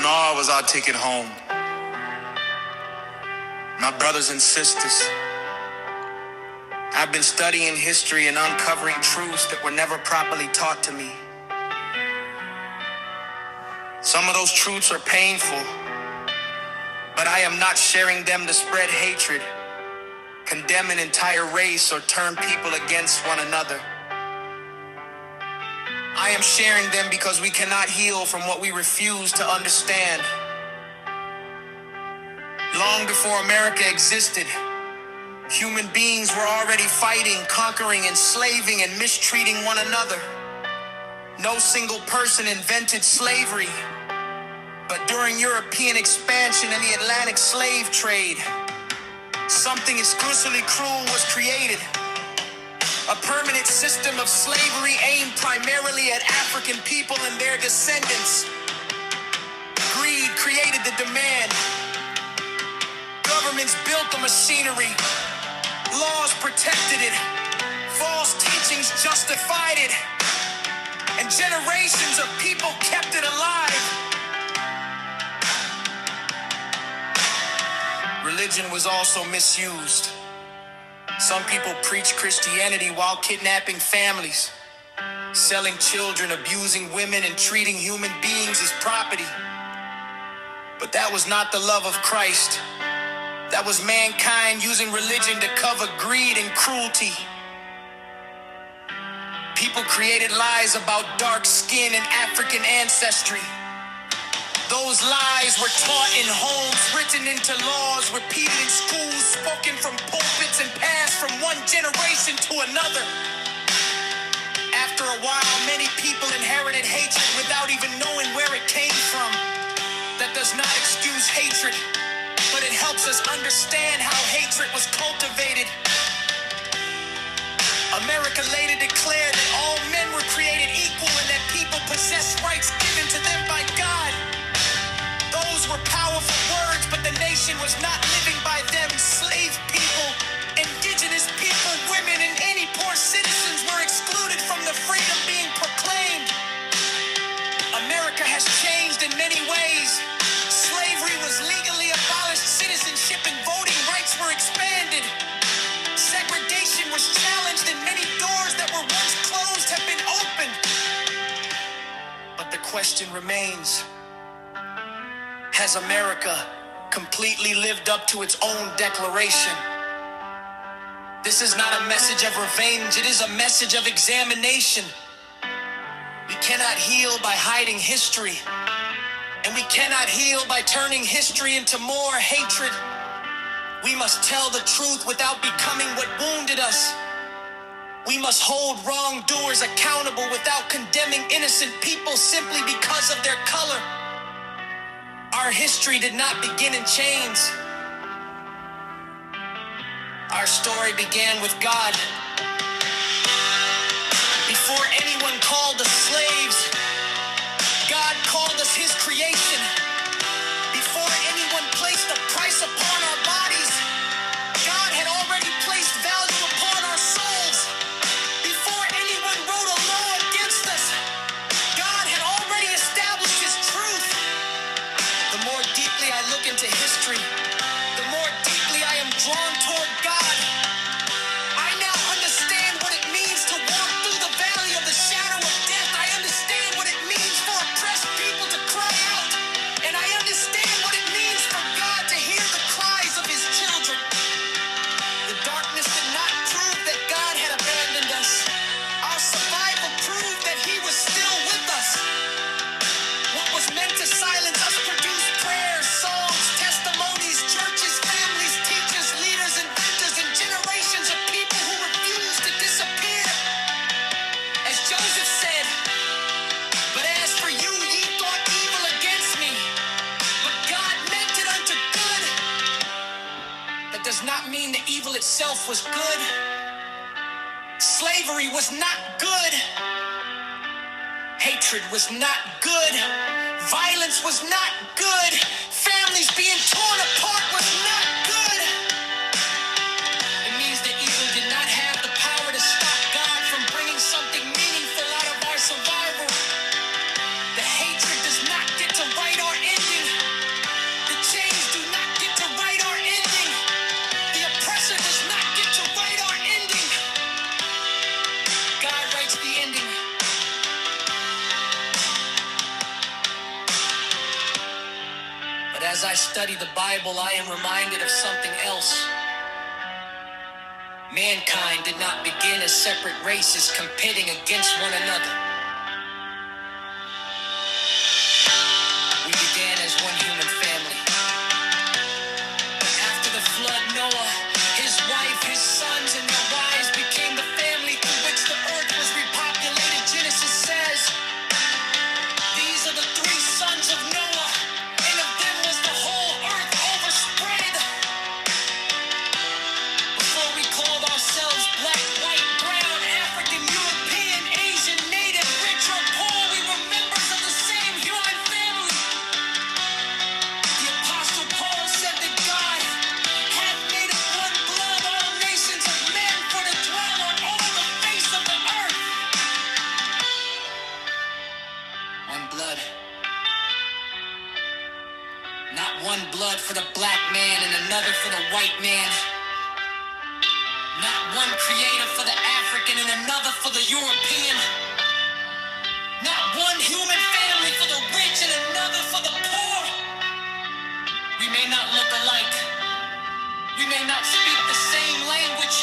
know I was our ticket home. My brothers and sisters, I've been studying history and uncovering truths that were never properly taught to me. Some of those truths are painful, but I am not sharing them to spread hatred, condemn an entire race, or turn people against one another. I am sharing them because we cannot heal from what we refuse to understand. Long before America existed, human beings were already fighting, conquering, enslaving, and mistreating one another. No single person invented slavery, but during European expansion and the Atlantic slave trade, something exclusively cruel was created. A permanent system of slavery aimed primarily at African people and their descendants. Greed created the demand. Governments built the machinery. Laws protected it. False teachings justified it. And generations of people kept it alive. Religion was also misused. Some people preach Christianity while kidnapping families, selling children, abusing women, and treating human beings as property. But that was not the love of Christ. That was mankind using religion to cover greed and cruelty. People created lies about dark skin and African ancestry. Those lies were taught in homes, written into laws, repeated in schools, spoken from pulpits, and passed from one generation to another. After a while, many people inherited hatred without even knowing where it came from. That does not excuse hatred, but it helps us understand how hatred was cultivated. America later declared that all men were created equal and that people possess rights given to them by God. Those were powerful words, but the nation was not living by them. Slave people, indigenous people, women, and any poor citizens were excluded from the freedom being proclaimed. America has changed in many ways. Slavery was legally abolished, citizenship and voting rights were expanded. Segregation was challenged, and many doors that were once closed have been opened. But the question remains: has America completely lived up to its own declaration? This is not a message of revenge, it is a message of examination. We cannot heal by hiding history, and we cannot heal by turning history into more hatred. We must tell the truth without becoming what wounded us. We must hold wrongdoers accountable without condemning innocent people simply because of their color. Our history did not begin in chains. Our story began with God. Before anyone called us slaves, God called us his creation. Before anyone placed a price upon our bodies, God had already placed value upon our souls. Before anyone wrote a law against us, God had already established his truth. The more deeply I look into history, the more deeply I am drawn toward God. I now understand what it means to walk through the valley of the shadow of death. I understand what it means for oppressed people to cry out. And I understand what it means for God to hear the cries of his children. The darkness did not prove that God had abandoned us. Our survival proved that he was still with us. What was meant to silence us produced prayers, songs, testimonies, churches, families, teachers, leaders, inventors, and generations of people who refused to disappear. As Joseph said, "But as for you, ye thought evil against me, but God meant it unto good." That does not mean the evil itself was good. Slavery was not good. Hatred was not good. Violence was not good. Families being torn apart was not good. It means that evil did not have the power to stop God from bringing something meaningful out of our survival. The hatred does not get to write our ending. As I study the Bible, I am reminded of something else. Mankind did not begin as separate races competing against one another. We began as one human family. After the flood, Noah, his wife, his sons, and their wives became the family through which the earth was repopulated. Genesis says, these are the three sons of Noah, and of them was the whole earth overspread. Before we called ourselves black, white, brown, African, European, Asian, native, rich or poor, we were members of the same human family. The Apostle Paul said that God hath made of one blood all nations of men for to dwell on all the face of the earth. One blood. Not one blood for the black man and another for the white man. Not one creator for the African and another for the European. Not one human family for the rich and another for the poor. We may not look alike. We may not speak the same language.